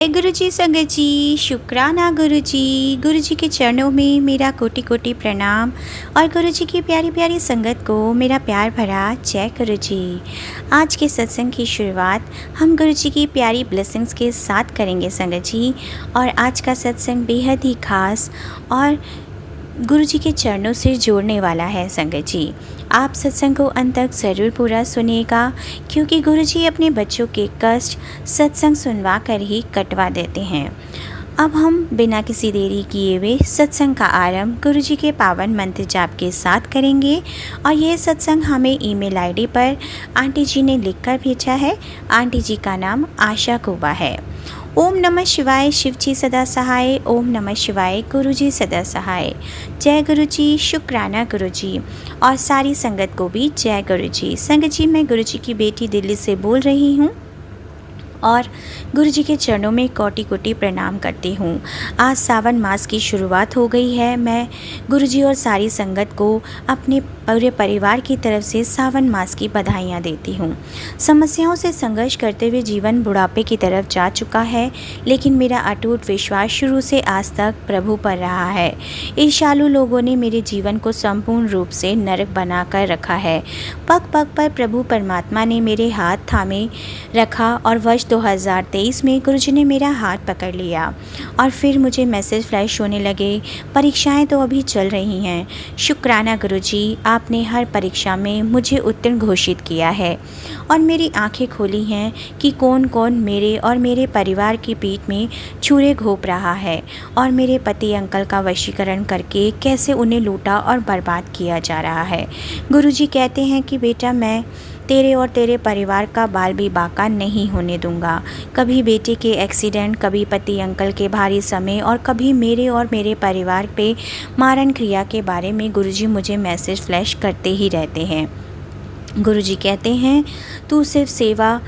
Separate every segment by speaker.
Speaker 1: जय गुरु जी संगत जी, शुक्राना गुरु जी के चरणों में मेरा कोटि कोटि प्रणाम और गुरु जी की प्यारी प्यारी संगत को मेरा प्यार भरा जय गुरु जी। आज के सत्संग की शुरुआत हम गुरु जी की प्यारी ब्लेसिंग्स के साथ करेंगे संगत जी। और आज का सत्संग बेहद ही खास और गुरु जी के चरणों से जोड़ने वाला है संगत जी। आप सत्संग को अंत तक ज़रूर पूरा सुनिएगा, क्योंकि गुरु जी अपने बच्चों के कष्ट सत्संग सुनवा कर ही कटवा देते हैं। अब हम बिना किसी देरी किए हुए सत्संग का आरंभ गुरु जी के पावन मंत्र जाप के साथ करेंगे। और ये सत्संग हमें ईमेल आईडी पर आंटी जी ने लिखकर भेजा है। आंटी जी का नाम आशा कुबा है। ओम नमः शिवाय, शिव जी सदा सहाय। ओम नमः शिवाय, गुरु जी सदा सहाय। जय गुरु जी, शुक्राना गुरु जी। और सारी संगत को भी जय गुरु जी। संगत जी, मैं गुरु जी की बेटी दिल्ली से बोल रही हूँ और गुरु जी के चरणों में कोटि कोटि प्रणाम करती हूँ। आज सावन मास की शुरुआत हो गई है। मैं गुरु जी और सारी संगत को अपने पूरे परिवार की तरफ से सावन मास की बधाइयाँ देती हूँ। समस्याओं से संघर्ष करते हुए जीवन बुढ़ापे की तरफ जा चुका है, लेकिन मेरा अटूट विश्वास शुरू से आज तक प्रभु पर रहा है। ईर्ष्यालु लोगों ने मेरे जीवन को संपूर्ण रूप से नरक बना कर रखा है। पग पग पर प्रभु परमात्मा ने मेरे हाथ थामे रखा और वर्ष 2023 में गुरुजी ने मेरा हाथ पकड़ लिया और फिर मुझे मैसेज फ्लैश होने लगे। परीक्षाएं तो अभी चल रही हैं। शुक्राना गुरुजी, आपने हर परीक्षा में मुझे उत्तीर्ण घोषित किया है और मेरी आंखें खोली हैं कि कौन कौन मेरे और मेरे परिवार की पीठ में छुरे घोंप रहा है और मेरे पति अंकल का वशीकरण करके कैसे उन्हें लूटा और बर्बाद किया जा रहा है। गुरुजी कहते हैं कि बेटा, मैं तेरे और तेरे परिवार का बाल भी बाका नहीं होने दूंगा। कभी बेटे के एक्सीडेंट, कभी पति अंकल के भारी समय और कभी मेरे और मेरे परिवार पे मारण क्रिया के बारे में गुरुजी मुझे मैसेज फ्लैश करते ही रहते हैं। गुरुजी कहते हैं, तू सिर्फ सेवा,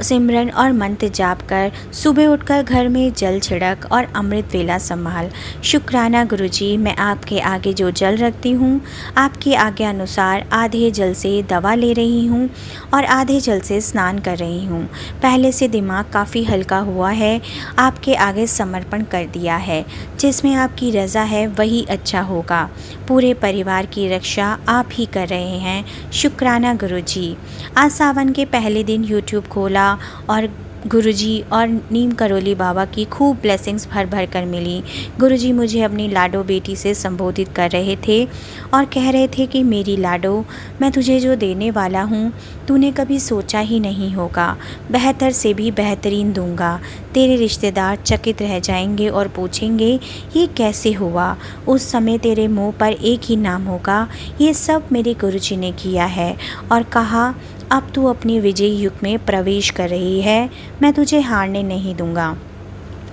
Speaker 1: सिमरन और मंत्र जाप कर, सुबह उठकर घर में जल छिड़क और अमृत वेला संभाल। शुक्राना गुरुजी, मैं आपके आगे जो जल रखती हूँ, आपकी आज्ञा अनुसार आधे जल से दवा ले रही हूँ और आधे जल से स्नान कर रही हूँ। पहले से दिमाग काफ़ी हल्का हुआ है। आपके आगे समर्पण कर दिया है। जिसमें आपकी रज़ा है वही अच्छा होगा। पूरे परिवार की रक्षा आप ही कर रहे हैं। शुक्राना गुरुजी। आज सावन के पहले दिन यूट्यूब खोला और गुरुजी और नीम करोली बाबा की खूब ब्लेसिंग्स भर भर कर मिली। गुरुजी मुझे अपनी लाडो बेटी से संबोधित कर रहे थे और कह रहे थे कि मेरी लाडो, मैं तुझे जो देने वाला हूँ तूने कभी सोचा ही नहीं होगा। बेहतर से भी बेहतरीन दूंगा। तेरे रिश्तेदार चकित रह जाएंगे और पूछेंगे ये कैसे हुआ। उस समय तेरे मुंह पर एक ही नाम होगा, ये सब मेरे गुरुजी ने किया है। और कहा, अब तू अपनी विजय युग में प्रवेश कर रही है, मैं तुझे हारने नहीं दूंगा।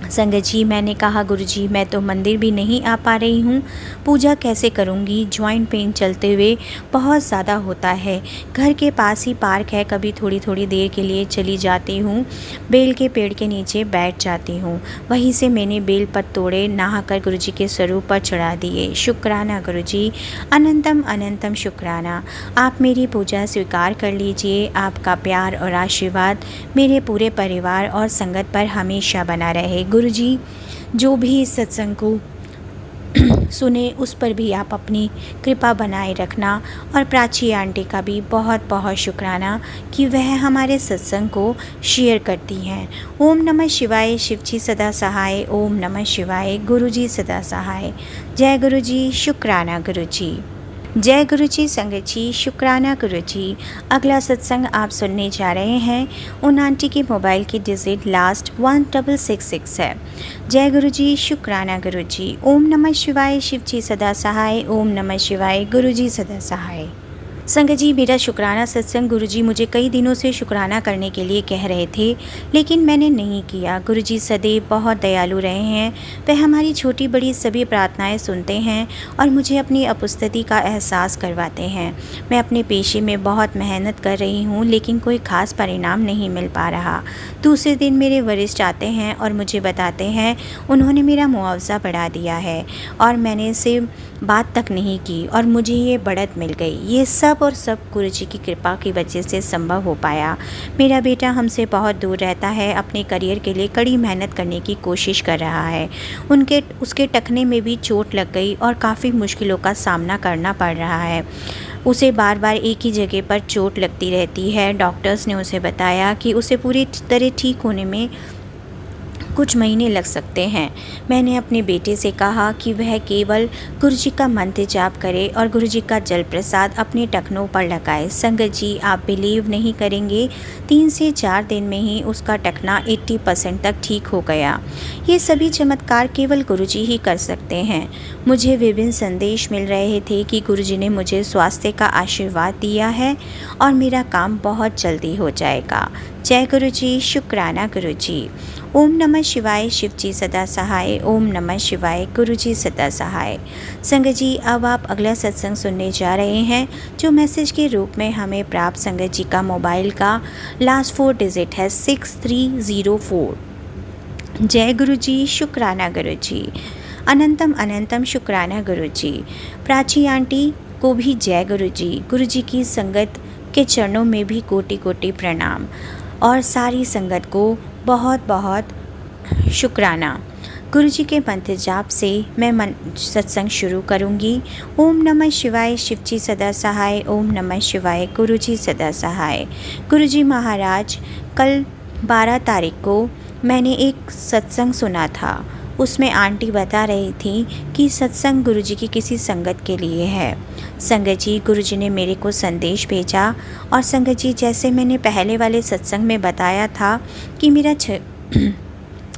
Speaker 1: संगत जी, मैंने कहा गुरुजी, मैं तो मंदिर भी नहीं आ पा रही हूँ, पूजा कैसे करूँगी। जॉइंट पेन चलते हुए बहुत ज़्यादा होता है। घर के पास ही पार्क है, कभी थोड़ी थोड़ी देर के लिए चली जाती हूँ। बेल के पेड़ के नीचे बैठ जाती हूँ। वहीं से मैंने बेल पत्ते तोड़े, नहाकर गुरुजी के स्वरूप पर चढ़ा दिए। शुक्राना गुरुजी, अनंतम अनंतम शुक्राना। आप मेरी पूजा स्वीकार कर लीजिए। आपका प्यार और आशीर्वाद मेरे पूरे परिवार और संगत पर हमेशा बना रहे। गुरुजी, जो भी इस सत्संग को सुने उस पर भी आप अपनी कृपा बनाए रखना। और प्राची आंटी का भी बहुत बहुत शुक्राना कि वह हमारे सत्संग को शेयर करती हैं। ओम नमः शिवाय, शिव जी सदा सहाय। ओम नमः शिवाय, गुरु जी सदा सहाय। जय गुरु जी, शुक्राना गुरु जी। जय गुरु जी संगत जी, शुक्राना गुरु जी। अगला सत्संग आप सुनने जा रहे हैं। उन आंटी की मोबाइल की डिजिट लास्ट 1666 है। जय गुरु जी, शुक्राना गुरु जी। ओम नमः शिवाय, शिव जी सदा सहाय। ओम नमः शिवाय, गुरु जी सदा सहाय। संगत जी, मेरा शुक्राना सत्संग गुरुजी मुझे कई दिनों से शुक्राना करने के लिए कह रहे थे, लेकिन मैंने नहीं किया। गुरुजी सदैव बहुत दयालु रहे हैं। वह हमारी छोटी बड़ी सभी प्रार्थनाएं सुनते हैं और मुझे अपनी उपस्थिति का एहसास करवाते हैं। मैं अपने पेशे में बहुत मेहनत कर रही हूँ, लेकिन कोई ख़ास परिणाम नहीं मिल पा रहा। दूसरे दिन मेरे वरिष्ठ आते हैं और मुझे बताते हैं उन्होंने मेरा मुआवजा बढ़ा दिया है और मैंने इसे बात तक नहीं की और मुझे ये बढ़त मिल गई। ये सब सब और सब गुरु जी की कृपा की वजह से संभव हो पाया। मेरा बेटा हमसे बहुत दूर रहता है, अपने करियर के लिए कड़ी मेहनत करने की कोशिश कर रहा है। उसके टखने में भी चोट लग गई और काफ़ी मुश्किलों का सामना करना पड़ रहा है। उसे बार बार एक ही जगह पर चोट लगती रहती है। डॉक्टर्स ने उसे बताया कि उसे पूरी तरह ठीक होने में कुछ महीने लग सकते हैं। मैंने अपने बेटे से कहा कि वह केवल गुरु जी का मंत्र जाप करे और गुरु जी का जल प्रसाद अपने टखनों पर लगाए। संगत जी, आप बिलीव नहीं करेंगे, 3 से 4 दिन में ही उसका टखना 80% तक ठीक हो गया। ये सभी चमत्कार केवल गुरु जी ही कर सकते हैं। मुझे विभिन्न संदेश मिल रहे थे कि गुरु जी ने मुझे स्वास्थ्य का आशीर्वाद दिया है और मेरा काम बहुत जल्दी हो जाएगा। जय गुरु जी, शुक्राना गुरु जी। ओम नमः शिवाय, शिव जी सदा सहाय। ओम नमः शिवाय, गुरु जी सदा सहाय। संगत जी, अब आप अगला सत्संग सुनने जा रहे हैं जो मैसेज के रूप में हमें प्राप्त संगत जी का मोबाइल का लास्ट 4 डिजिट है 6304। जय गुरु जी, शुक्राना गुरु जी। अनंतम अनंतम शुक्राना गुरु जी। प्राची आंटी को भी जय गुरु जी। गुरु जी की संगत के चरणों में भी कोटि कोटि प्रणाम और सारी संगत को बहुत बहुत शुक्राना। गुरु जी के मंत्र जाप से मैं सत्संग शुरू करूंगी। ओम नमः शिवाय, शिव जी सदा सहाय। ओम नमः शिवाय, गुरु जी सदा सहाय। गुरु जी महाराज, कल 12 तारीख को मैंने एक सत्संग सुना था। उसमें आंटी बता रही थी कि सत्संग गुरु जी की किसी संगत के लिए है। संगत जी, गुरु जी ने मेरे को संदेश भेजा और संगत जी, जैसे मैंने पहले वाले सत्संग में बताया था कि मेरा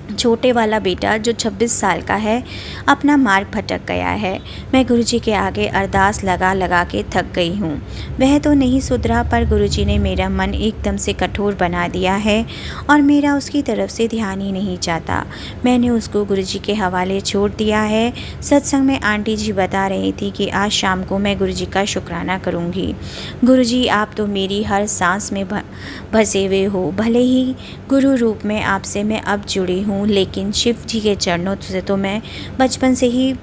Speaker 1: छोटे वाला बेटा जो 26 साल का है अपना मार्ग भटक गया है। मैं गुरु जी के आगे अरदास लगा लगा के थक गई हूँ। वह तो नहीं सुधरा, पर गुरु जी ने मेरा मन एकदम से कठोर बना दिया है और मेरा उसकी तरफ से ध्यान ही नहीं चाहता। मैंने उसको गुरु जी के हवाले छोड़ दिया है। सत्संग में आंटी जी बता रही थी कि आज शाम को मैं गुरु जी का शुक्राना करूँगी। गुरु जी, आप तो मेरी हर सांस में बसे हुए हो। भले ही गुरु रूप में आपसे मैं अब जुड़ी हूँ, लेकिन शिव जी के चरणों से तो मैं बचपन से ही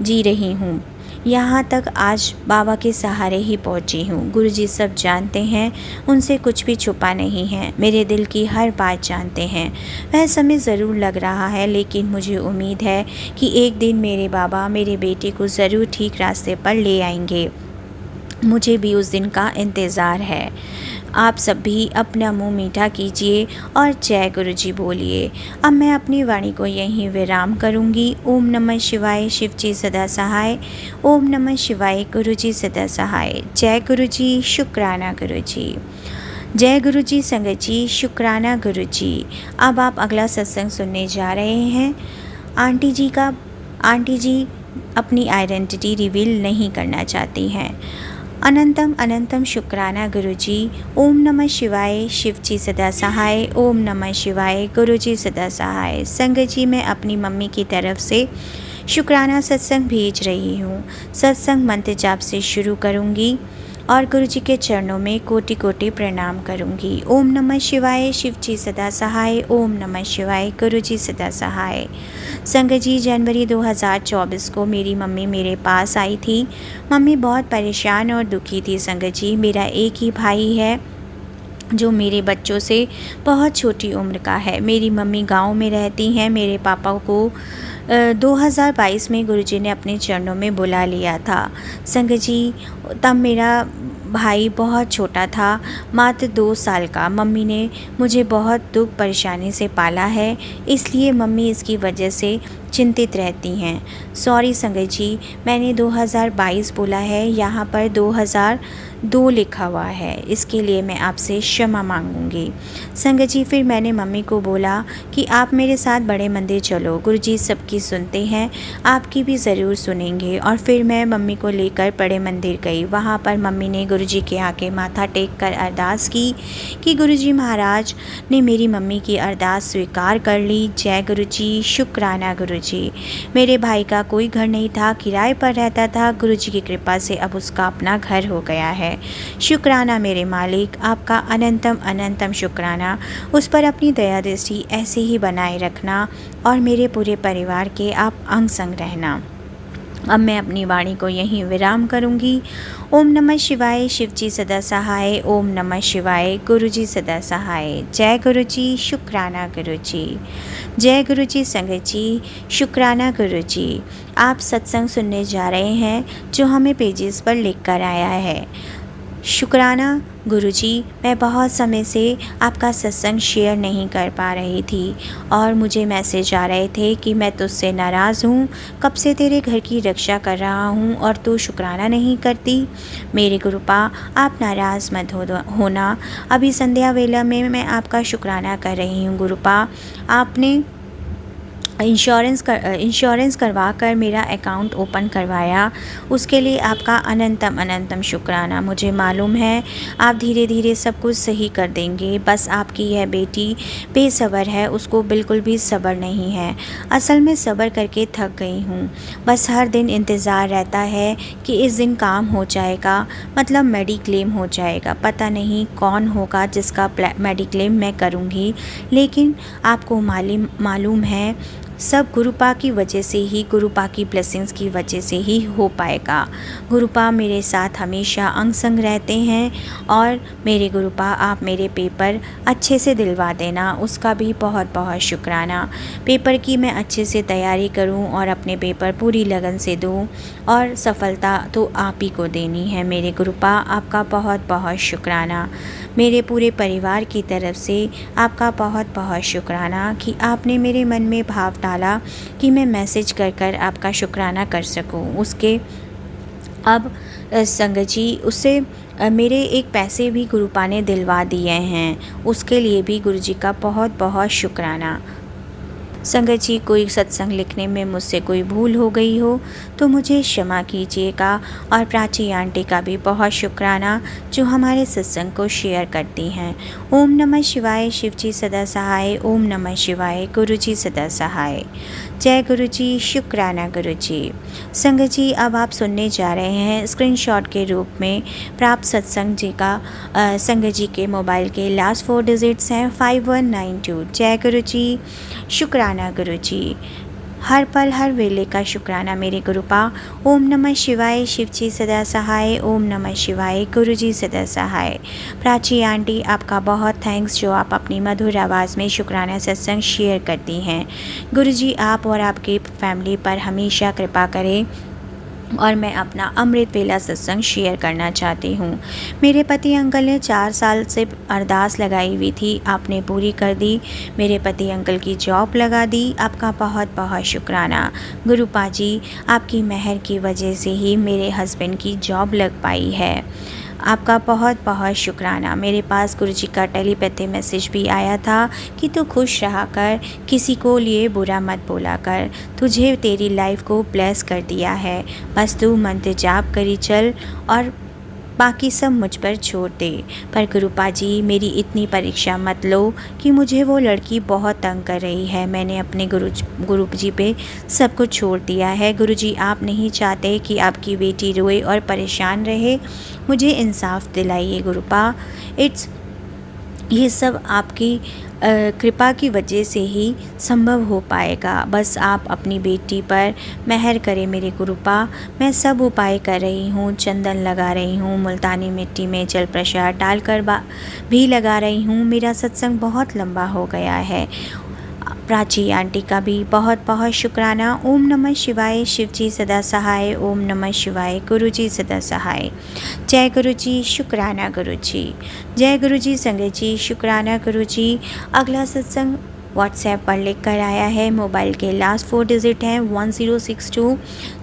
Speaker 1: जी रही हूँ। यहाँ तक आज बाबा के सहारे ही पहुँची हूँ। गुरु जी सब जानते हैं, उनसे कुछ भी छुपा नहीं है। मेरे दिल की हर बात जानते हैं। वह समय ज़रूर लग रहा है, लेकिन मुझे उम्मीद है कि एक दिन मेरे बाबा मेरे बेटे को ज़रूर ठीक रास्ते पर ले आएंगे। मुझे भी उस दिन का इंतज़ार है। आप सब भी अपना मुंह मीठा कीजिए और जय गुरु जी बोलिए। अब मैं अपनी वाणी को यहीं विराम करूंगी। ओम नमः शिवाय, शिव जी सदा सहाय। ओम नमः शिवाय, गुरु जी सदा सहाय। जय गुरु जी, शुक्राना गुरु जी। जय गुरु जी। संगत जी, शुक्राना गुरु जी। अब आप अगला सत्संग सुनने जा रहे हैं। आंटी जी अपनी आइडेंटिटी रिवील नहीं करना चाहती हैं। अनंतम अनंतम शुक्राना गुरु जी। ओम नमः शिवाय, शिव जी सदा सहाय। ओम नमः शिवाय, गुरु जी सदा सहाय। संगत जी, मैं अपनी मम्मी की तरफ से शुक्राना सत्संग भेज रही हूँ। सत्संग मंत्र जाप से शुरू करूँगी और गुरु जी के चरणों में कोटि कोटि प्रणाम करूँगी। ओम नमः शिवाय, शिव जी सदा सहाय। ओम नमः शिवाय, गुरु जी सदा सहाय। संगत जी, जनवरी 2024 को मेरी मम्मी मेरे पास आई थी। मम्मी बहुत परेशान और दुखी थी। संगत जी, मेरा एक ही भाई है जो मेरे बच्चों से बहुत छोटी उम्र का है। मेरी मम्मी गांव में रहती हैं। मेरे पापा को 2022 में गुरुजी ने अपने चरणों में बुला लिया था। संगत जी, तब मेरा भाई बहुत छोटा था, मात्र 2 साल का। मम्मी ने मुझे बहुत दुख परेशानी से पाला है, इसलिए मम्मी इसकी वजह से चिंतित रहती हैं। सॉरी संगत जी, मैंने 2022 बोला है, यहाँ पर 2002 लिखा हुआ है, इसके लिए मैं आपसे क्षमा मांगूंगी। संगत जी, फिर मैंने मम्मी को बोला कि आप मेरे साथ बड़े मंदिर चलो, गुरुजी सबकी सुनते हैं, आपकी भी ज़रूर सुनेंगे। और फिर मैं मम्मी को लेकर बड़े मंदिर गई। वहाँ पर मम्मी ने गुरुजी के आके माथा टेक कर अरदास की कि गुरुजी महाराज ने मेरी मम्मी की अरदास स्वीकार कर ली। जय गुरुजी, शुक्राना गुरुजी। मेरे भाई का कोई घर नहीं था, किराए पर रहता था। गुरुजी की कृपा से अब उसका अपना घर हो गया है। शुक्राना मेरे मालिक, आपका अनंतम अनंतम शुक्राना। उस पर अपनी दया दृष्टि ऐसे ही बनाए रखना और मेरे पूरे परिवार के आप अंग संग रहना। अब मैं अपनी वाणी को यहीं विराम करूंगी। ओम नमः शिवाय, शिव जी सदा सहाय। ओम नमः शिवाय, गुरु जी सदा सहाय। जय गुरु जी, शुक्राना गुरु जी। जय गुरु जी संगत जी, शुक्राना गुरु जी। आप सत्संग सुनने जा रहे हैं जो हमें पेजेस पर लिख कर आया है। शुक्राना गुरुजी, मैं बहुत समय से आपका सत्संग शेयर नहीं कर पा रही थी और मुझे मैसेज आ रहे थे कि मैं तुझसे नाराज़ हूँ, कब से तेरे घर की रक्षा कर रहा हूँ और तू शुक्राना नहीं करती। मेरे गुरुपा, आप नाराज़ मत होना। अभी संध्या वेला में मैं आपका शुक्राना कर रही हूँ गुरुपा। आपने इंश्योरेंस करवा कर मेरा अकाउंट ओपन करवाया, उसके लिए आपका अनंतम अनंतम शुक्राना। मुझे मालूम है आप धीरे धीरे सब कुछ सही कर देंगे। बस आपकी यह बेटी बेसब्र है, उसको बिल्कुल भी सब्र नहीं है। असल में सब्र करके थक गई हूँ। बस हर दिन इंतज़ार रहता है कि इस दिन काम हो जाएगा, मतलब मेडिक्लेम हो जाएगा। पता नहीं कौन होगा जिसका मेडिक्लेम मैं करूँगी, लेकिन आपको मालूम है सब गुरुपा की वजह से ही, गुरुपा की ब्लेसिंग्स की वजह से ही हो पाएगा। गुरुपा मेरे साथ हमेशा अंग संग रहते हैं और मेरे गुरुपा आप मेरे पेपर अच्छे से दिलवा देना, उसका भी बहुत बहुत शुक्राना। पेपर की मैं अच्छे से तैयारी करूं और अपने पेपर पूरी लगन से दूं और सफलता तो आप ही को देनी है मेरे गुरुपा। आपका बहुत बहुत शुक्राना। मेरे पूरे परिवार की तरफ से आपका बहुत बहुत शुक्राना कि आपने मेरे मन में भाव डाला कि मैं मैसेज कर कर आपका शुक्राना कर सकूं। उसके अब संगत जी, उससे मेरे एक पैसे भी गुरुपा ने दिलवा दिए हैं, उसके लिए भी गुरुजी का बहुत बहुत शुक्राना। संगत जी, कोई सत्संग लिखने में मुझसे कोई भूल हो गई हो तो मुझे क्षमा कीजिएगा। और प्राची आंटी का भी बहुत शुक्राना जो हमारे सत्संग को शेयर करती हैं। ओम नमः शिवाय, शिव जी सदा सहाय। ओम नमः शिवाय, गुरु जी सदा सहाय। जय गुरु जी, शुक्राना गुरु जी। संगत जी, अब आप सुनने जा रहे हैं स्क्रीनशॉट के रूप में प्राप्त सत्संग जी का। संगत जी के मोबाइल के लास्ट 4 डिजिट्स हैं 5192। जय गुरु जी, शुक्राना गुरु जी। हर पल हर वेले का शुक्राना मेरे गुरुपा। ओम नमः शिवाय, शिव जी सदा सहाय। ओम नमः शिवाय, गुरु जी सदा सहाय। प्राची आंटी, आपका बहुत थैंक्स जो आप अपनी मधुर आवाज़ में शुक्राना सत्संग शेयर करती हैं। गुरु जी आप और आपकी फैमिली पर हमेशा कृपा करें। और मैं अपना अमृत वेला सत्संग शेयर करना चाहती हूँ। मेरे पति अंकल ने 4 साल से अरदास लगाई हुई थी, आपने पूरी कर दी। मेरे पति अंकल की जॉब लगा दी, आपका बहुत बहुत शुक्राना। गुरुपा जी, आपकी मेहर की वजह से ही मेरे हस्बैंड की जॉब लग पाई है, आपका बहुत बहुत शुक्राना। मेरे पास गुरुजी का टेलीपैथी मैसेज भी आया था कि तू खुश रहा कर, किसी को लिए बुरा मत बोला कर, तुझे तेरी लाइफ को ब्लेस कर दिया है, बस तू मंत्र जाप करी चल और बाकी सब मुझ पर छोड़ दे। पर गुरुपा जी, मेरी इतनी परीक्षा मत लो कि मुझे वो लड़की बहुत तंग कर रही है। मैंने अपने गुरु जी पे सब कुछ छोड़ दिया है। गुरुजी आप नहीं चाहते कि आपकी बेटी रोए और परेशान रहे, मुझे इंसाफ दिलाइए गुरुपा। ये सब आपकी कृपा की वजह से ही संभव हो पाएगा। बस आप अपनी बेटी पर मेहर करें मेरे गुरुपा। मैं सब उपाय कर रही हूँ, चंदन लगा रही हूँ, मुल्तानी मिट्टी में जल प्रसाद डालकर भी लगा रही हूँ। मेरा सत्संग बहुत लंबा हो गया है। प्राची आंटी का भी बहुत बहुत शुक्राना। ओम नमः शिवाय, शिव जी सदा सहाय। ओम नमः शिवाय, गुरु जी सदा सहाय। जय गुरु जी, शुक्राना गुरु जी। जय गुरु जी संगत जी, शुक्राना गुरु जी। अगला सत्संग व्हाट्सएप पर लिख कर आया है, मोबाइल के लास्ट 4 डिजिट हैं 1062।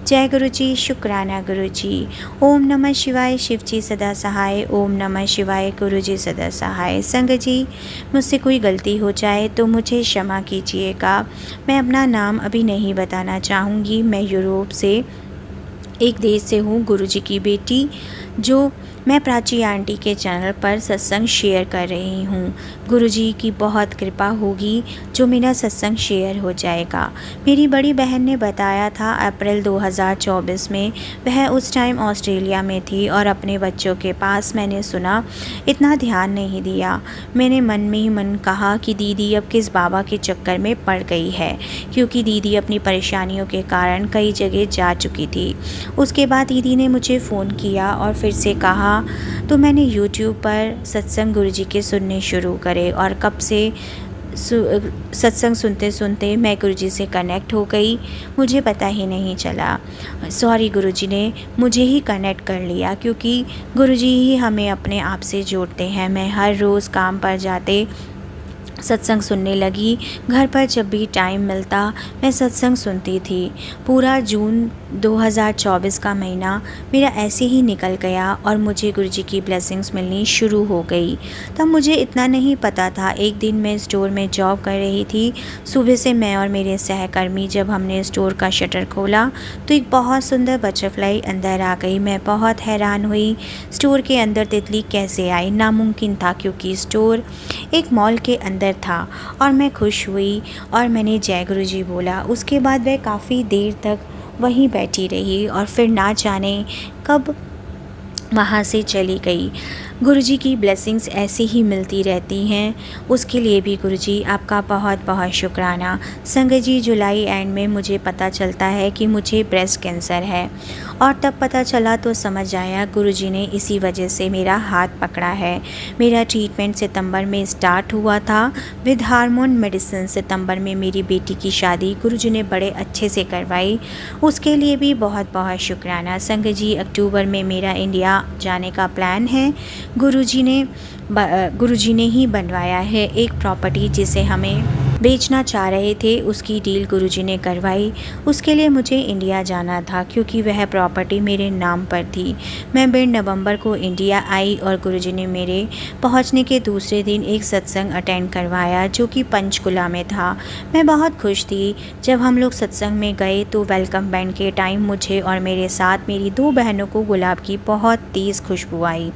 Speaker 1: जय गुरु जी, शुक्राना गुरु जी। ओम नमः शिवाय, शिव जी सदा सहाय। ओम नमः शिवाय, गुरु जी सदा सहाय। संगत जी, मुझसे कोई गलती हो जाए तो मुझे क्षमा कीजिएगा। मैं अपना नाम अभी नहीं बताना चाहूँगी। मैं यूरोप से एक देश से हूँ, गुरुजी की बेटी जो मैं प्राची आंटी के चैनल पर सत्संग शेयर कर रही हूँ। गुरुजी की बहुत कृपा होगी जो मेरा सत्संग शेयर हो जाएगा। मेरी बड़ी बहन ने बताया था अप्रैल 2024 में वह उस टाइम ऑस्ट्रेलिया में थी और अपने बच्चों के पास। मैंने सुना, इतना ध्यान नहीं दिया। मैंने मन में ही मन कहा कि दीदी अब किस बाबा के चक्कर में पड़ गई है, क्योंकि दीदी अपनी परेशानियों के कारण कई जगह जा चुकी थी। उसके बाद दीदी ने मुझे फ़ोन किया और फिर से कहा तो मैंने YouTube पर सत्संग गुरुजी के सुनने शुरू करे और कब से सत्संग सुनते सुनते मैं गुरुजी से कनेक्ट हो गई, मुझे पता ही नहीं चला। सॉरी, गुरुजी ने मुझे ही कनेक्ट कर लिया, क्योंकि गुरुजी ही हमें अपने आप से जोड़ते हैं। मैं हर रोज़ काम पर जाते सत्संग सुनने लगी। घर पर जब भी टाइम मिलता मैं सत्संग सुनती थी। पूरा जून 2024 का महीना मेरा ऐसे ही निकल गया और मुझे गुरुजी की ब्लेसिंग्स मिलनी शुरू हो गई। तब मुझे इतना नहीं पता था। एक दिन मैं स्टोर में जॉब कर रही थी। सुबह से मैं और मेरे सहकर्मी जब हमने स्टोर का शटर खोला तो एक बहुत सुंदर बटरफ्लाई अंदर आ गई। मैं बहुत हैरान हुई, स्टोर के अंदर तितली कैसे आई? नामुमकिन था, क्योंकि स्टोर एक मॉल के अंदर था। और मैं खुश हुई और मैंने जय गुरुजी बोला। उसके बाद वह काफ़ी देर तक वहीं बैठी रही और फिर ना जाने कब वहाँ से चली गई। गुरुजी की ब्लेसिंग्स ऐसे ही मिलती रहती हैं, उसके लिए भी गुरुजी आपका बहुत बहुत शुक्राना। संगत जी, जुलाई एंड में मुझे पता चलता है कि मुझे ब्रेस्ट कैंसर है और तब पता चला तो समझ आया गुरुजी ने इसी वजह से मेरा हाथ पकड़ा है। मेरा ट्रीटमेंट सितंबर में स्टार्ट हुआ था विद हार्मोन मेडिसिन। सितंबर में मेरी बेटी की शादी गुरुजी ने बड़े अच्छे से करवाई, उसके लिए भी बहुत बहुत शुक्राना। संगत जी, अक्टूबर में मेरा इंडिया जाने का प्लान है। गुरुजी ने ही बनवाया है एक प्रॉपर्टी जिसे हमें बेचना चाह रहे थे, उसकी डील गुरुजी ने करवाई। उसके लिए मुझे इंडिया जाना था क्योंकि वह प्रॉपर्टी मेरे नाम पर थी। मैं मिड नवंबर को इंडिया आई और गुरुजी ने मेरे पहुंचने के दूसरे दिन एक सत्संग अटेंड करवाया जो कि पंचकुला में था। मैं बहुत खुश थी। जब हम लोग सत्संग में गए तो वेलकम बैंड के टाइम मुझे और मेरे साथ मेरी 2 बहनों को गुलाब की बहुत तेज़ खुशबू आई।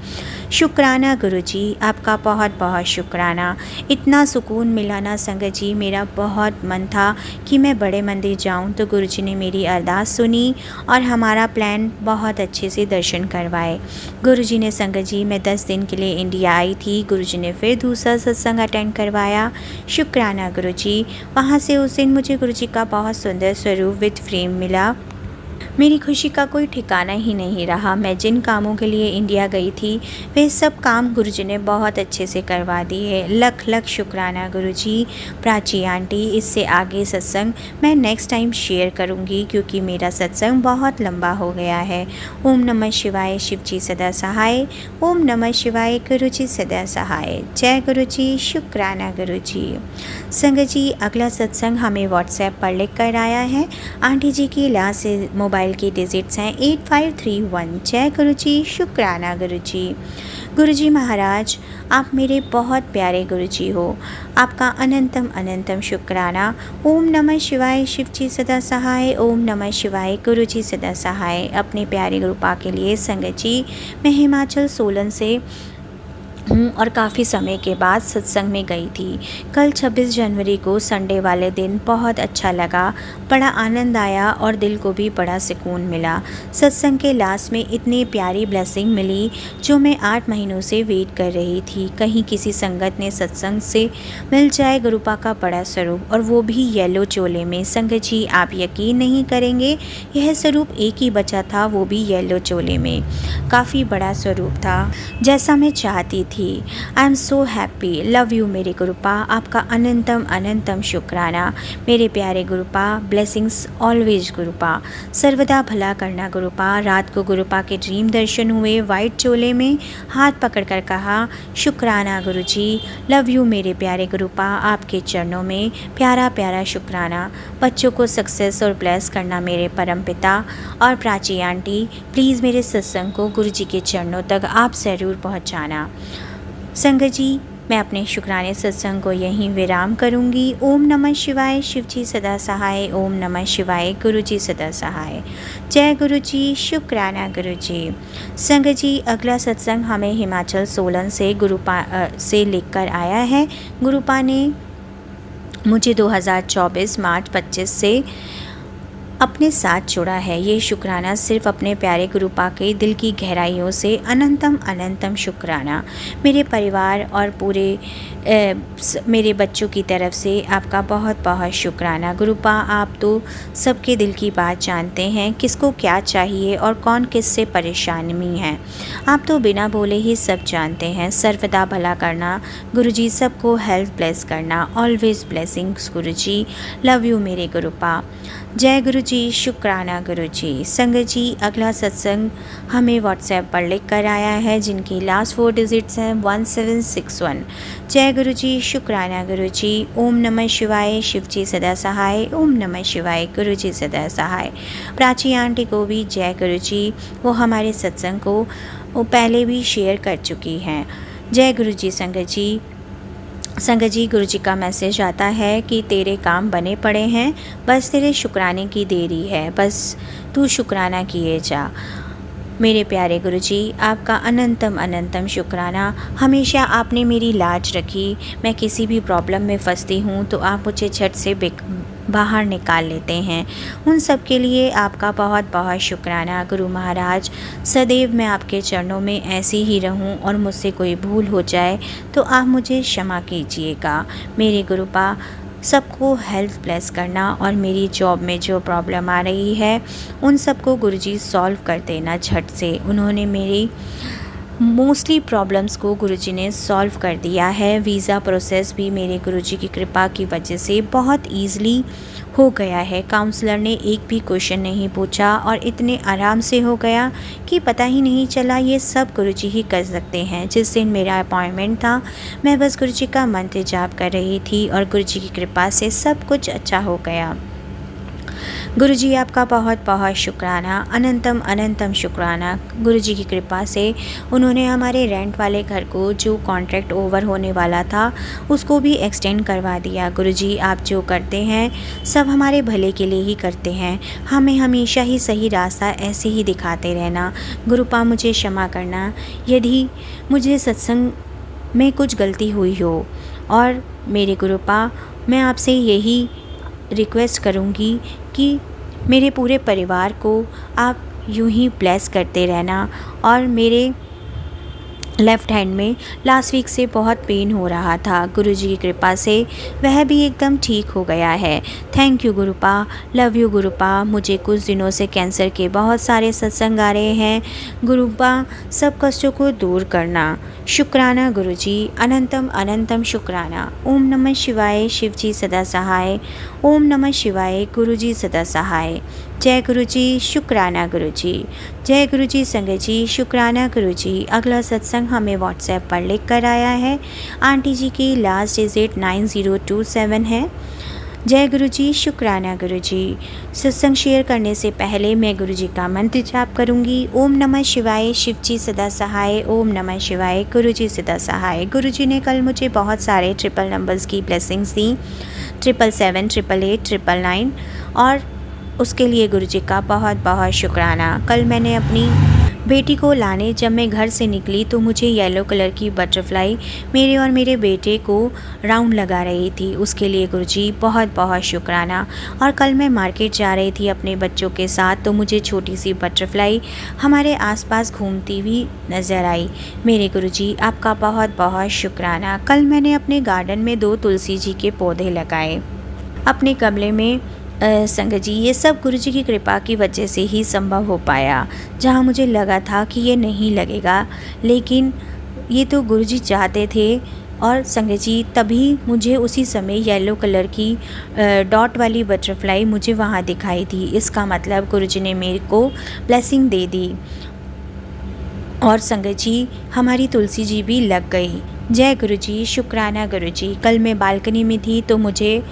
Speaker 1: शुक्राना गुरुजी, आपका बहुत बहुत शुक्राना। इतना सुकून मिला ना संगत जी। मेरा बहुत मन था कि मैं बड़े मंदिर जाऊं तो गुरुजी ने मेरी अरदास सुनी और हमारा प्लान बहुत अच्छे से दर्शन करवाए। गुरुजी ने संगत जी, मैं 10 दिन के लिए इंडिया आई थी। गुरुजी ने फिर दूसरा सत्संग अटेंड करवाया। शुक्राना गुरुजी। वहाँ से उस दिन मुझे गुरुजी का बहुत सुंदर स्वरूप विद फ्रेम मिला। मेरी खुशी का कोई ठिकाना ही नहीं रहा। मैं जिन कामों के लिए इंडिया गई थी वे सब काम गुरुजी ने बहुत अच्छे से करवा दिए। लख लख शुक्राना गुरुजी। प्राची आंटी, इससे आगे सत्संग मैं नेक्स्ट टाइम शेयर करूंगी क्योंकि मेरा सत्संग बहुत लंबा हो गया है। ओम नमः शिवाय, शिव जी सदा सहाय। ओम नमः शिवाय, गुरुजी सदा सहाय। जय गुरुजी, शुक्राना गुरुजी। संगत जी, अगला सत्संग हमें व्हाट्सएप पर लिख कर आया है। आंटी जी की लास्ट मोबाइल की डिजिट्स हैं 8531। जय गुरुजी, शुक्राना गुरुजी। गुरुजी महाराज, आप मेरे बहुत प्यारे गुरुजी हो। आपका अनंतम अनंतम शुक्राना। ओम नमः शिवाय, शिव जी सदा सहाय। ओम नमः शिवाय, गुरुजी सदा सहाय। अपने प्यारे गुरुपा के लिए संगत जी, मैं हिमाचल सोलन से हूँ और काफ़ी समय के बाद सत्संग में गई थी। कल 26 जनवरी को संडे वाले दिन बहुत अच्छा लगा, बड़ा आनंद आया और दिल को भी बड़ा सुकून मिला। सत्संग के लास्ट में इतनी प्यारी ब्लेसिंग मिली जो मैं 8 महीनों से वेट कर रही थी। कहीं किसी संगत ने सत्संग से मिल जाए गुरुपा का बड़ा स्वरूप, और वो भी येलो चोले में। संगत जी, आप यकीन नहीं करेंगे, यह स्वरूप एक ही बचा था, वो भी येलो चोले में। काफ़ी बड़ा स्वरूप था जैसा मैं चाहती थी। I am so happy. Love you मेरे गुरुपा। आपका अनंतम अनंतम शुक्राना मेरे प्यारे गुरुपा। Blessings always गुरुपा। सर्वदा भला करना गुरुपा। रात को गुरुपा के ड्रीम दर्शन हुए। वाइट चोले में हाथ पकड़कर कहा, शुक्राना गुरुजी। लव यू मेरे प्यारे गुरुपा। आपके चरणों में प्यारा प्यारा शुक्राना। बच्चों को सक्सेस और ब्लेस करना मेरे परम पिता। और प्राची आंटी, प्लीज़ मेरे सत्संग को गुरुजी के चरणों तक आप ज़रूर पहुँचाना। संगत जी, मैं अपने शुक्राने सत्संग को यहीं विराम करूंगी। ओम नमः शिवाय, शिव जी सदा सहाय। ओम नमः शिवाय, गुरु जी सदा सहाय। जय गुरु जी, शुक्राना गुरु जी। संगत जी, अगला सत्संग हमें हिमाचल सोलन से से लेकर आया है। गुरुपा ने मुझे 2024 मार्च 25 से अपने साथ जुड़ा है। ये शुक्राना सिर्फ अपने प्यारे गुरुपा के दिल की गहराइयों से अनंतम अनंतम शुक्राना। मेरे परिवार और पूरे मेरे बच्चों की तरफ से आपका बहुत बहुत शुक्राना। गुरुपा, आप तो सबके दिल की बात जानते हैं, किसको क्या चाहिए और कौन किससे परेशान में है। आप तो बिना बोले ही सब जानते हैं। सर्वदा भला करना गुरुजी, सबको हेल्थ ब्लेस करना। Always blessings Guruji. Love you मेरे गुरुपा। जय गुरु जी, शुक्राना गुरु जी। संगत जी, अगला सत्संग हमें व्हाट्सएप पर लिख कर आया है, जिनकी लास्ट 4 डिजिट्स हैं 1761। जय गुरु जी, शुक्राना गुरु जी। ओम नमः शिवाय, शिव जी सदा सहाय। ओम नमः शिवाय, गुरु जी सदा सहाय। प्राची आंटी को भी जय गुरु जी। वो हमारे सत्संग को पहले भी शेयर कर चुकी हैं। जय गुरु जी। संगत जी, गुरु जी का मैसेज आता है कि तेरे काम बने पड़े हैं, बस तेरे शुक्राने की देरी है, बस तू शुक्राना किए जा। मेरे प्यारे गुरु जी, आपका अनंतम अनंतम शुक्राना। हमेशा आपने मेरी लाज रखी। मैं किसी भी प्रॉब्लम में फंसती हूँ तो आप मुझे झट से बाहर निकाल लेते हैं। उन सब के लिए आपका बहुत बहुत शुक्राना गुरु महाराज। सदैव मैं आपके चरणों में ऐसी ही रहूं और मुझसे कोई भूल हो जाए तो आप मुझे क्षमा कीजिएगा। मेरे गुरुपा, सबको हेल्थ ब्लेस करना और मेरी जॉब में जो प्रॉब्लम आ रही है उन सबको गुरुजी सॉल्व कर देना झट से। उन्होंने मेरी मोस्टली प्रॉब्लम्स को गुरुजी ने सॉल्व कर दिया है। वीज़ा प्रोसेस भी मेरे गुरुजी की कृपा की वजह से बहुत ईज़िली हो गया है। काउंसलर ने एक भी क्वेश्चन नहीं पूछा और इतने आराम से हो गया कि पता ही नहीं चला। ये सब गुरुजी ही कर सकते हैं। जिस दिन मेरा अपॉइंटमेंट था, मैं बस गुरुजी का मंत्र जाप कर रही थी और गुरुजी की कृपा से सब कुछ अच्छा हो गया। गुरुजी, आपका बहुत बहुत शुक्राना, अनंतम अनंतम शुक्राना। गुरुजी की कृपा से उन्होंने हमारे रेंट वाले घर को जो कॉन्ट्रैक्ट ओवर होने वाला था उसको भी एक्सटेंड करवा दिया। गुरुजी, आप जो करते हैं सब हमारे भले के लिए ही करते हैं। हमें हमेशा ही सही रास्ता ऐसे ही दिखाते रहना। गुरुपा, मुझे क्षमा करना यदि मुझे सत्संग में कुछ गलती हुई हो। और मेरे गुरुपा, मैं आपसे यही रिक्वेस्ट करूँगी कि मेरे पूरे परिवार को आप यूं ही ब्लेस करते रहना। और मेरे लेफ़्ट हैंड में लास्ट वीक से बहुत पेन हो रहा था, गुरुजी की कृपा से वह भी एकदम ठीक हो गया है। Thank you Gurupa, love you Gurupa. मुझे कुछ दिनों से कैंसर के बहुत सारे सत्संग आ रहे हैं। गुरुपा, सब कष्टों को दूर करना। शुक्राना गुरुजी, अनंतम अनंतम शुक्राना। ओम नमः शिवाय, शिव जी सदा सहाय। ओम नमः शिवाय, गुरु जी सदा सहाय। जय गुरु जी, शुक्राना गुरु जी। जय गुरु जी। संगत जी, शुक्राना गुरु जी। अगला सत्संग हमें व्हाट्सएप पर लिख कर आया है। आंटी जी की लास्ट डिजिट 9027 है। जय गुरु जी, शुक्राना गुरु जी। सत्संग शेयर करने से पहले मैं गुरु जी का मंत्र जाप करूंगी। ओम नमः शिवाय, शिव जी सदा सहाय। ओम नमः शिवाय, गुरु जी सदा सहाय। गुरु जी ने कल मुझे बहुत सारे ट्रिपल नंबर्स की ब्लेसिंग्स दी, 777, 888, 999, और उसके लिए गुरु जी का बहुत बहुत शुक्राना। कल मैंने अपनी बेटी को लाने जब मैं घर से निकली तो मुझे येलो कलर की बटरफ्लाई मेरे और मेरे बेटे को राउंड लगा रही थी। उसके लिए गुरुजी बहुत बहुत शुक्राना। और कल मैं मार्केट जा रही थी अपने बच्चों के साथ तो मुझे छोटी सी बटरफ्लाई हमारे आसपास घूमती हुई नज़र आई। मेरे गुरुजी, आपका बहुत बहुत शुक्राना। कल मैंने अपने गार्डन में 2 तुलसी जी के पौधे लगाए अपने गमले में। संगत जी, ये सब गुरुजी की कृपा की वजह से ही संभव हो पाया। जहाँ मुझे लगा था कि ये नहीं लगेगा, लेकिन ये तो गुरुजी चाहते थे। और संगत जी, तभी मुझे उसी समय येलो कलर की डॉट वाली बटरफ्लाई मुझे वहाँ दिखाई थी। इसका मतलब गुरुजी ने मेरे को ब्लेसिंग दे दी। और संगत जी, हमारी तुलसी जी भी लग गई। जय गुरुजी, शुक्राना गुरुजी। कल मैं बालकनी में थी तो मुझे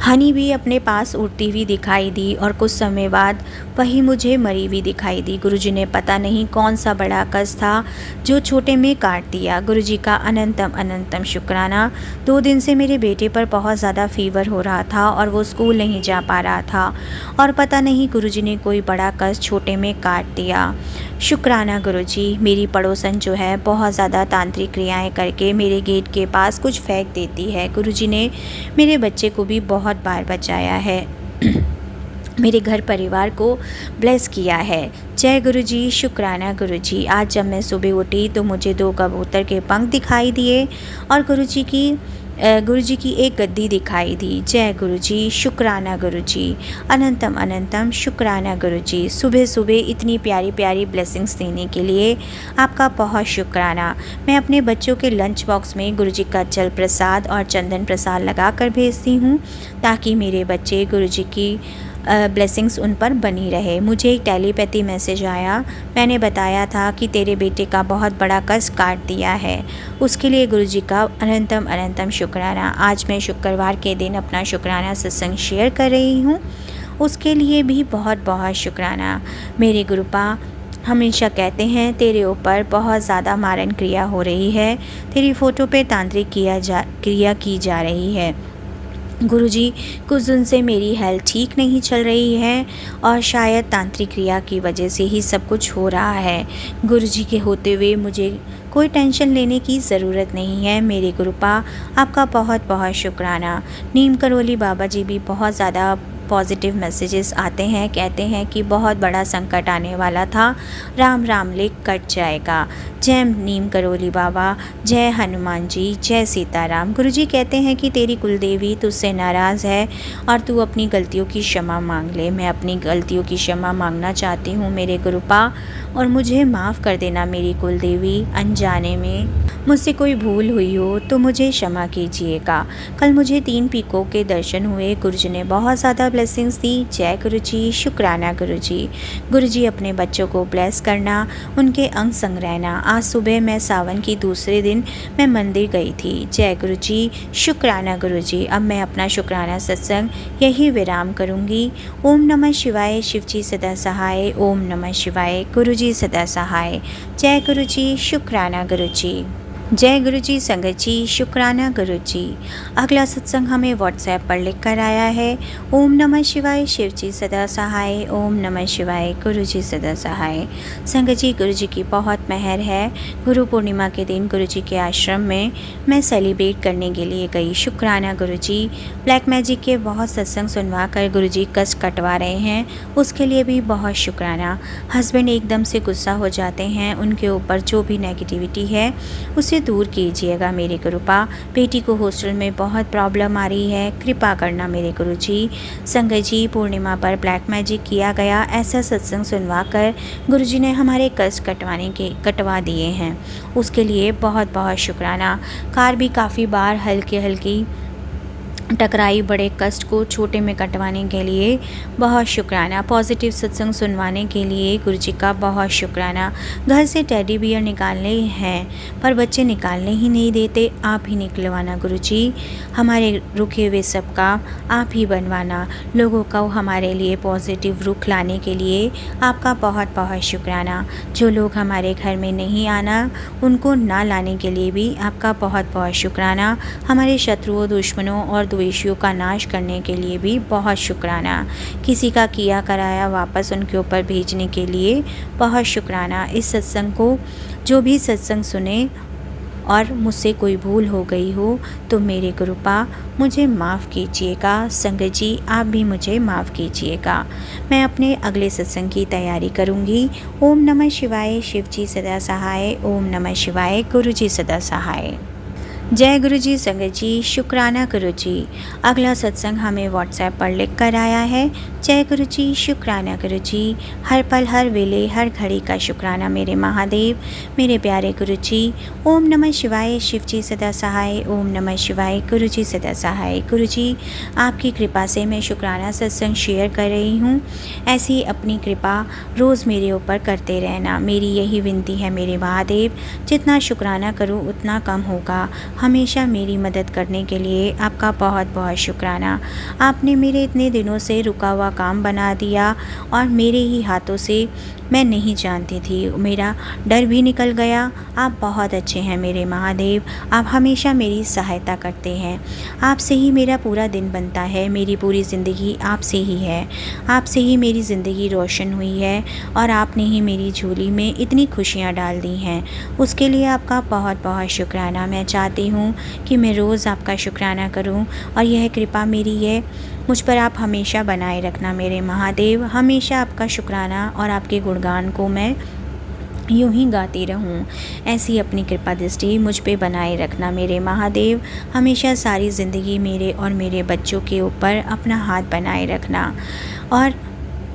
Speaker 1: हनी भी अपने पास उड़ती हुई दिखाई दी और कुछ समय बाद वही मुझे मरी हुई दिखाई दी। गुरुजी ने पता नहीं कौन सा बड़ा कष्ट था जो छोटे में काट दिया। गुरुजी का अनंतम अनंतम शुक्राना। 2 दिन से मेरे बेटे पर बहुत ज़्यादा फीवर हो रहा था और वो स्कूल नहीं जा पा रहा था और पता नहीं गुरुजी ने कोई बड़ा कष्ट छोटे में काट दिया। शुक्राना गुरुजी। मेरी पड़ोसन जो है बहुत ज़्यादा तांत्रिक क्रियाएं करके मेरे गेट के पास कुछ फेंक देती है। गुरुजी ने मेरे बच्चे को भी बहुत बार बचाया है, मेरे घर परिवार को ब्लेस किया है। जय गुरुजी। शुक्राना गुरुजी। आज जब मैं सुबह उठी तो मुझे 2 कबूतर के पंख दिखाई दिए और गुरुजी की एक गद्दी दिखाई दी। जय गुरुजी। शुक्राना गुरुजी। अनंतम अनंतम शुक्राना गुरुजी। सुबह सुबह इतनी प्यारी प्यारी ब्लेसिंग्स देने के लिए आपका बहुत शुक्राना। मैं अपने बच्चों के लंच बॉक्स में गुरुजी का जल प्रसाद और चंदन प्रसाद लगा कर भेजती हूँ ताकि मेरे बच्चे गुरुजी की ब्लेसिंग्स उन पर बनी रहे। मुझे एक टेलीपैथी मैसेज आया। मैंने बताया था कि तेरे बेटे का बहुत बड़ा कष्ट काट दिया है, उसके लिए गुरुजी का अनंतम अनंतम शुक्राना। आज मैं शुक्रवार के दिन अपना शुक्राना सत्संग शेयर कर रही हूँ, उसके लिए भी बहुत बहुत शुक्राना। मेरे गुरुपा हमेशा कहते हैं तेरे ऊपर बहुत ज़्यादा मारण क्रिया हो रही है, तेरी फ़ोटो पे तांत्रिक क्रिया की जा रही है। गुरुजी, कुछ दिन से मेरी हेल्थ ठीक नहीं चल रही है और शायद तांत्रिक क्रिया की वजह से ही सब कुछ हो रहा है। गुरुजी के होते हुए मुझे कोई टेंशन लेने की ज़रूरत नहीं है। मेरे गुरुपा आपका बहुत बहुत शुक्राना। नीम करोली बाबा जी भी बहुत ज़्यादा पॉजिटिव मैसेजेस आते हैं, कहते हैं कि बहुत बड़ा संकट आने वाला था, राम राम लिख कट जाएगा। जय नीम करोली बाबा, जय हनुमान जी, जय सीताराम। गुरुजी कहते हैं कि तेरी कुलदेवी तुझसे नाराज़ है और तू अपनी गलतियों की क्षमा मांग ले। मैं अपनी गलतियों की क्षमा मांगना चाहती हूँ मेरे गुरुपा, और मुझे माफ़ कर देना मेरी कुलदेवी। अनजाने में मुझसे कोई भूल हुई हो तो मुझे क्षमा कीजिएगा। कल मुझे 3 पीकों के दर्शन हुए, गुरुजी ने बहुत ज़्यादा ब्लेसिंग्स दी। जय गुरुजी। शुक्राना गुरुजी। गुरुजी अपने बच्चों को ब्लेस करना, उनके अंग संग रहना। आज सुबह मैं सावन की दूसरे दिन मैं मंदिर गई थी। जय गुरुजी। शुक्राना गुरुजी। अब मैं अपना शुक्राना सत्संग यही विराम करूँगी। ओम नमः शिवाय। शिवजी सदा सहाय। ओम नमः शिवाय। गुरुजी सदा सहाय। जय गुरुजी। शुक्राना गुरुजी। जय गुरुजी। संगत जी, शुक्राना गुरुजी। अगला सत्संग हमें व्हाट्सएप पर लिख कर आया है। ओम नमः शिवाय। शिवजी सदा सहाय। ओम नमः शिवाय। गुरुजी सदा सहाय। संगत जी, गुरुजी की बहुत मेहर है। गुरु पूर्णिमा के दिन गुरुजी के आश्रम में मैं सेलिब्रेट करने के लिए गई। शुक्राना गुरुजी। ब्लैक मैजिक के बहुत सत्संग सुनवा कर गुरुजी कष्ट कटवा रहे हैं, उसके लिए भी बहुत शुक्राना। हस्बैंड एकदम से गुस्सा हो जाते हैं, उनके ऊपर जो भी नेगेटिविटी है उसे दूर कीजिएगा मेरे गुरुपा। बेटी को हॉस्टल में बहुत प्रॉब्लम आ रही है, कृपा करना मेरे गुरुजी। संगत जी, पूर्णिमा पर ब्लैक मैजिक किया गया ऐसा सत्संग सुनवा कर गुरुजी ने हमारे कष्ट कटवा दिए हैं, उसके लिए बहुत बहुत शुक्राना। कार भी काफ़ी बार हल्की टकराई, बड़े कष्ट को छोटे में कटवाने के लिए बहुत शुक्राना। पॉजिटिव सत्संग सुनवाने के लिए गुरुजी का बहुत शुक्राना। घर से टेडी बियर निकालने हैं पर बच्चे निकालने ही नहीं देते, आप ही निकलवाना गुरुजी। हमारे रुके हुए सब काम आप ही बनवाना। लोगों को हमारे लिए पॉजिटिव रुख लाने के लिए आपका बहुत बहुत शुक्राना। जो लोग हमारे घर में नहीं आना, उनको ना लाने के लिए भी आपका बहुत बहुत शुक्राना। हमारे शत्रुओं, दुश्मनों और द्वेषियों का नाश करने के लिए भी बहुत शुक्राना। किसी का किया कराया वापस उनके ऊपर भेजने के लिए बहुत शुक्राना। इस सत्संग को जो भी सत्संग सुने और मुझसे कोई भूल हो गई हो तो मेरे गुरुपा मुझे माफ़ कीजिएगा। संगत जी, आप भी मुझे माफ़ कीजिएगा। मैं अपने अगले सत्संग की तैयारी करूँगी। ओम नमः शिवाय। शिवजी सदा सहाय। ओम नमः शिवाय। गुरुजी सदा सहाय। जय गुरुजी। संगत जी, शुक्राना गुरुजी। अगला सत्संग हमें व्हाट्सएप पर लिख कर आया है। जय गुरुजी। शुक्राना गुरुजी। हर पल हर वेले हर घड़ी का शुक्राना मेरे महादेव, मेरे प्यारे गुरुजी। ओम नमः शिवाय। शिवजी सदा सहाय। ओम नमः शिवाय। गुरुजी सदा सहाय। गुरुजी, आपकी कृपा से मैं शुक्राना सत्संग शेयर कर रही हूँ, ऐसी अपनी कृपा रोज़ मेरे ऊपर करते रहना, मेरी यही विनती है मेरे महादेव। जितना शुक्राना करूँ उतना कम होगा। हमेशा मेरी मदद करने के लिए आपका बहुत बहुत शुक्राना। आपने मेरे इतने दिनों से रुका हुआ काम बना दिया और मेरे ही हाथों से, मैं नहीं जानती थी, मेरा डर भी निकल गया। आप बहुत अच्छे हैं मेरे महादेव, आप हमेशा मेरी सहायता करते हैं। आपसे ही मेरा पूरा दिन बनता है, मेरी पूरी ज़िंदगी आपसे ही है। आपसे ही मेरी ज़िंदगी रोशन हुई है और आपने ही मेरी झोली में इतनी खुशियाँ डाल दी हैं। उसके लिए आपका बहुत बहुत शुक्राना। मैं चाहती हूँ कि मैं रोज़ आपका शुक्राना करूँ और यह कृपा मेरी है, मुझ पर आप हमेशा बनाए रखना मेरे महादेव। हमेशा आपका शुक्राना और आपके गुणगान को मैं यूं ही गाती रहूं। ऐसी अपनी कृपा दृष्टि मुझ पे बनाए रखना मेरे महादेव। हमेशा सारी ज़िंदगी मेरे और मेरे बच्चों के ऊपर अपना हाथ बनाए रखना। और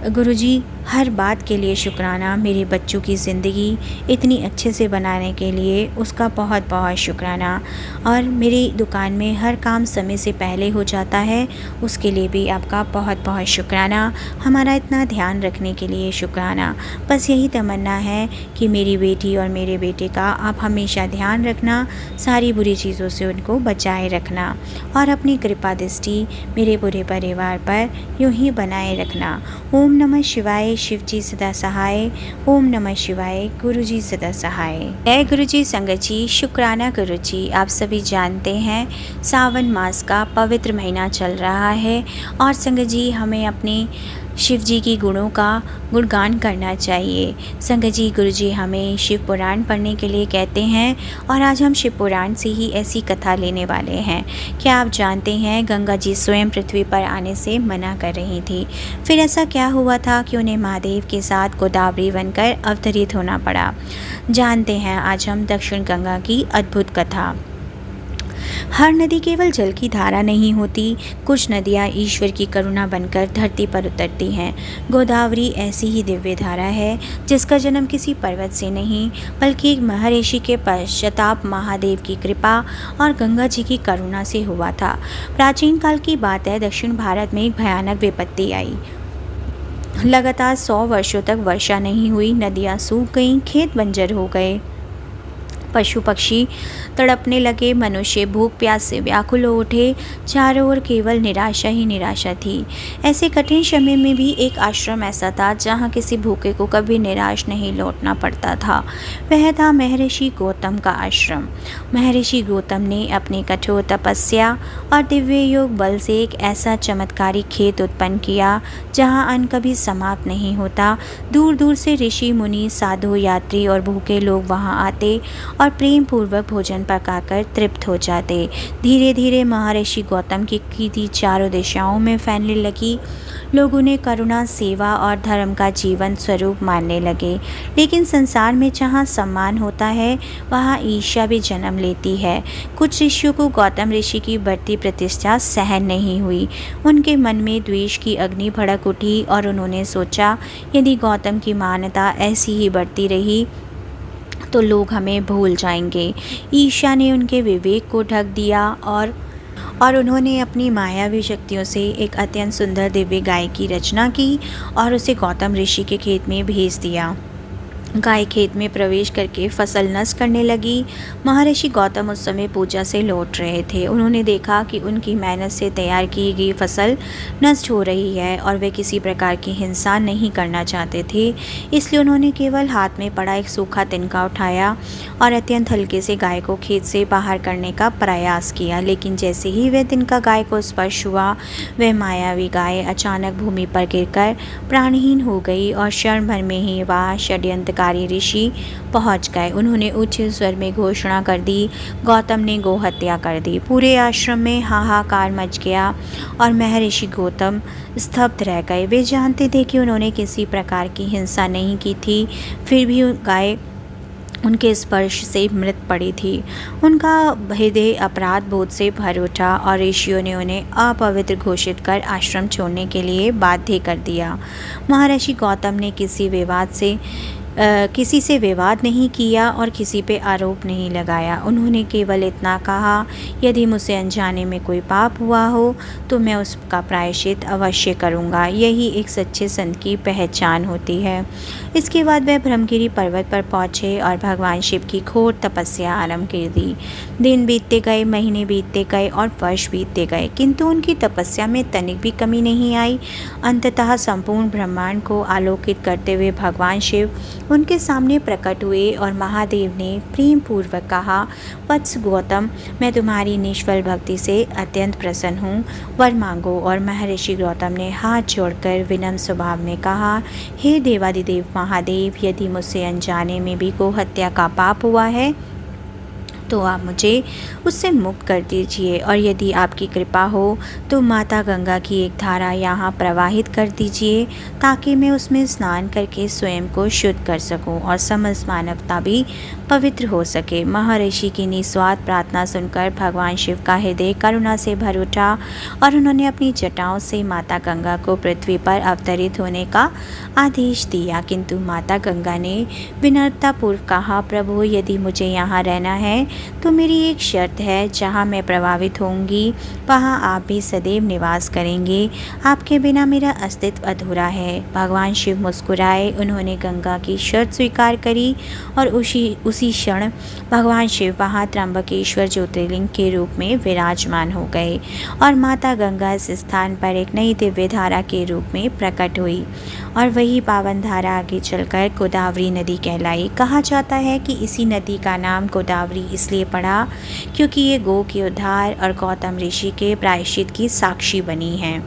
Speaker 1: गुरुजी, हर बात के लिए शुक्राना। मेरे बच्चों की ज़िंदगी इतनी अच्छे से बनाने के लिए उसका बहुत बहुत शुक्राना। और मेरी दुकान में हर काम समय से पहले हो जाता है, उसके लिए भी आपका बहुत बहुत शुक्राना। हमारा इतना ध्यान रखने के लिए शुक्राना। बस यही तमन्ना है कि मेरी बेटी और मेरे बेटे का आप हमेशा ध्यान रखना, सारी बुरी चीज़ों से उनको बचाए रखना और अपनी कृपा दृष्टि मेरे पूरे परिवार पर यूँ ही बनाए रखना। ओम नमः शिवाय। शिव जी सदा सहाय। ओम नमः शिवाय। गुरु जी सदा सहाय। जय गुरु जी। संगत जी, शुक्राना गुरु जी। आप सभी जानते हैं सावन मास का पवित्र महीना चल रहा है और संगत जी हमें अपने शिव जी की गुणों का गुणगान करना चाहिए। संगत जी, गुरु जी हमें शिव पुराण पढ़ने के लिए कहते हैं और आज हम शिव पुराण से ही ऐसी कथा लेने वाले हैं। क्या आप जानते हैं गंगा जी स्वयं पृथ्वी पर आने से मना कर रही थी। फिर ऐसा क्या हुआ था कि उन्हें महादेव के साथ गोदावरी बनकर अवतरित होना पड़ा। जानते हैं आज हम दक्षिण गंगा की अद्भुत कथा। हर नदी केवल जल की धारा नहीं होती, कुछ नदियाँ ईश्वर की करुणा बनकर धरती पर उतरती हैं। गोदावरी ऐसी ही दिव्य धारा है जिसका जन्म किसी पर्वत से नहीं बल्कि एक महर्षि के पश्चाताप, महादेव की कृपा और गंगा जी की करुणा से हुआ था। प्राचीन काल की बात है, दक्षिण भारत में एक भयानक विपत्ति आई। लगातार 100 वर्षों तक वर्षा नहीं हुई, नदियाँ सूख गईं, खेत बंजर हो गए, पशु पक्षी तड़पने लगे, मनुष्य भूख प्यास से व्याकुल हो उठे। चारों ओर केवल निराशा ही निराशा थी। ऐसे कठिन समय में भी एक आश्रम ऐसा था जहाँ किसी भूखे को कभी निराश नहीं लौटना पड़ता था। वह था महर्षि गौतम का आश्रम। महर्षि गौतम ने अपनी कठोर तपस्या और दिव्य योग बल से एक ऐसा चमत्कारी खेत उत्पन्न किया जहाँ अन्न कभी समाप्त नहीं होता। दूर दूर से ऋषि मुनि, साधु, यात्री और भूखे लोग वहाँ आते और प्रेम पूर्वक भोजन पकाकर तृप्त हो जाते। धीरे धीरे महर्षि गौतम की कीर्ति चारों दिशाओं में फैलने लगी। लोग उन्हें करुणा, सेवा और धर्म का जीवन स्वरूप मानने लगे। लेकिन संसार में जहाँ सम्मान होता है वहाँ ईर्ष्या भी जन्म लेती है। कुछ ऋषियों को गौतम ऋषि की बढ़ती प्रतिष्ठा सहन नहीं हुई। उनके मन में द्वेष की अग्नि भड़क उठी और उन्होंने सोचा, यदि गौतम की मान्यता ऐसी ही बढ़ती रही तो लोग हमें भूल जाएंगे। ईर्ष्या ने उनके विवेक को ढक दिया और उन्होंने अपनी मायावी शक्तियों से एक अत्यंत सुंदर दिव्य गाय की रचना की और उसे गौतम ऋषि के खेत में भेज दिया। गाय खेत में प्रवेश करके फसल नष्ट करने लगी। महर्षि गौतम उस समय पूजा से लौट रहे थे। उन्होंने देखा कि उनकी मेहनत से तैयार की गई फसल नष्ट हो रही है और वे किसी प्रकार की हिंसा नहीं करना चाहते थे। इसलिए उन्होंने केवल हाथ में पड़ा एक सूखा तिनका उठाया और अत्यंत हल्के से गाय को खेत से बाहर करने का प्रयास किया। लेकिन जैसे ही वह तिनका गाय को स्पर्श हुआ, वह मायावी गाय अचानक भूमि पर गिरकर प्राणहीन हो गई और क्षण भर में ही वह षड्यंत्र ऋषि पहुंच गए। उन्होंने उच्च स्वर में घोषणा कर दी, गौतम ने गोहत्या कर दी। पूरे आश्रम में हाहाकार मच गया और महर्षि गौतम स्तब्ध रह गए। वे जानते थे कि उन्होंने किसी प्रकार की हिंसा नहीं की थी, फिर भी गाय उनके स्पर्श से मृत पड़ी थी। उनका हृदय अपराध बोध से भर उठा और ऋषियों ने उन्हें अपवित्र घोषित कर आश्रम छोड़ने के लिए बाध्य कर दिया। महर्षि गौतम ने किसी विवाद से किसी से विवाद नहीं किया और किसी पे आरोप नहीं लगाया। उन्होंने केवल इतना कहा, यदि मुझसे अनजाने में कोई पाप हुआ हो तो मैं उसका प्रायश्चित अवश्य करूँगा। यही एक सच्चे संत की पहचान होती है। इसके बाद वह ब्रह्मगिरी पर्वत पर पहुँचे और भगवान शिव की घोर तपस्या आरंभ कर दी। दिन बीतते गए, महीने बीतते गए और वर्ष बीतते गए, किंतु उनकी तपस्या में तनिक भी कमी नहीं आई। अंततः संपूर्ण ब्रह्मांड को आलोकित करते हुए भगवान शिव उनके सामने प्रकट हुए और महादेव ने प्रेम पूर्वक कहा, वत्स गौतम, मैं तुम्हारी निष्फल भक्ति से अत्यंत प्रसन्न हूँ, वर मांगो। और महर्षि गौतम ने हाथ जोड़कर विनम्र स्वभाव में कहा, हे देवादिदेव महादेव, यदि मुझसे अनजाने में भी गौ हत्या का पाप हुआ है तो आप मुझे उससे मुक्त कर दीजिए, और यदि आपकी कृपा हो तो माता गंगा की एक धारा यहाँ प्रवाहित कर दीजिए ताकि मैं उसमें स्नान करके स्वयं को शुद्ध कर सकूं और समस्त मानवता भी पवित्र हो सके। महर्षि की निस्वार्थ प्रार्थना सुनकर भगवान शिव का हृदय करुणा से भर उठा और उन्होंने अपनी जटाओं से माता गंगा को पृथ्वी पर अवतरित होने का आदेश दिया। किंतु माता गंगा ने विनम्रतापूर्व कहा, प्रभु, यदि मुझे यहाँ रहना है तो मेरी एक शर्त है, जहाँ मैं प्रभावित होंगी वहाँ आप भी सदैव निवास करेंगे। आपके बिना मेरा अस्तित्व अधूरा है। भगवान शिव मुस्कुराए, उन्होंने गंगा की शर्त स्वीकार करी और उसी क्षण भगवान शिव वहाँ त्र्यंबकेश्वर ज्योतिर्लिंग के रूप में विराजमान हो गए और माता गंगा इस स्थान पर एक नई दिव्य धारा के रूप में प्रकट हुई और वही पावन धारा आगे चलकर गोदावरी नदी कहलाई। कहा जाता है कि इसी नदी का नाम गोदावरी इसलिए पड़ा क्योंकि ये गौ के उद्धार और गौतम ऋषि के प्रायश्चित की साक्षी बनी है।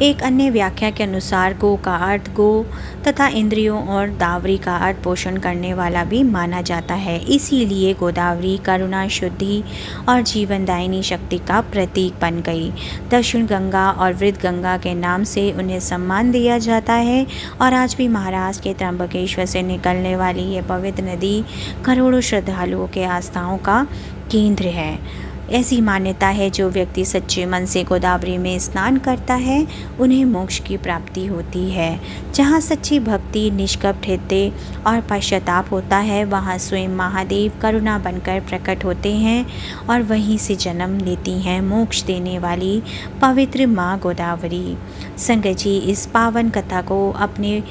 Speaker 1: एक अन्य व्याख्या के अनुसार गो का अर्थ गो तथा इंद्रियों और दावरी का अर्थ पोषण करने वाला भी माना जाता है। इसीलिए गोदावरी करुणा, शुद्धि और जीवनदायिनी शक्ति का प्रतीक बन गई। दक्षिण गंगा और वृद्ध गंगा के नाम से उन्हें सम्मान दिया जाता है और आज भी महाराष्ट्र के त्र्यंबकेश्वर से निकलने वाली ये पवित्र नदी करोड़ों श्रद्धालुओं के आस्थाओं का केंद्र है। ऐसी मान्यता है, जो व्यक्ति सच्चे मन से गोदावरी में स्नान करता है उन्हें मोक्ष की प्राप्ति होती है। जहाँ सच्ची भक्ति, निष्कपट हृदय और पश्चाताप होता है, वहाँ स्वयं महादेव करुणा बनकर प्रकट होते हैं और वहीं से जन्म लेती हैं मोक्ष देने वाली पवित्र माँ गोदावरी। संगत जी, इस पावन कथा को अपने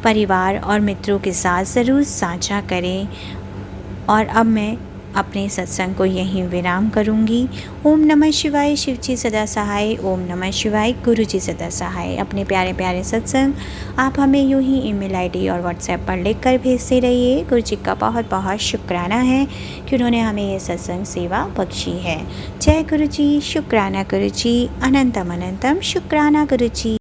Speaker 1: परिवार और मित्रों के साथ ज़रूर साझा करें। और अब मैं अपने सत्संग को यहीं विराम करूंगी। ओम नमः शिवाय, शिव जी सदा सहाय। ओम नमः शिवाय, गुरु जी सदा सहाय। अपने प्यारे प्यारे सत्संग आप हमें यूं ही ईमेल आईडी और व्हाट्सएप पर लिखकर भेजते रहिए। गुरु जी का बहुत बहुत शुक्राना है कि उन्होंने हमें ये सत्संग सेवा बख्शी है। जय गुरु जी, शुक्राना गुरु जी, अनंतम अनंतम शुक्राना गुरु जी।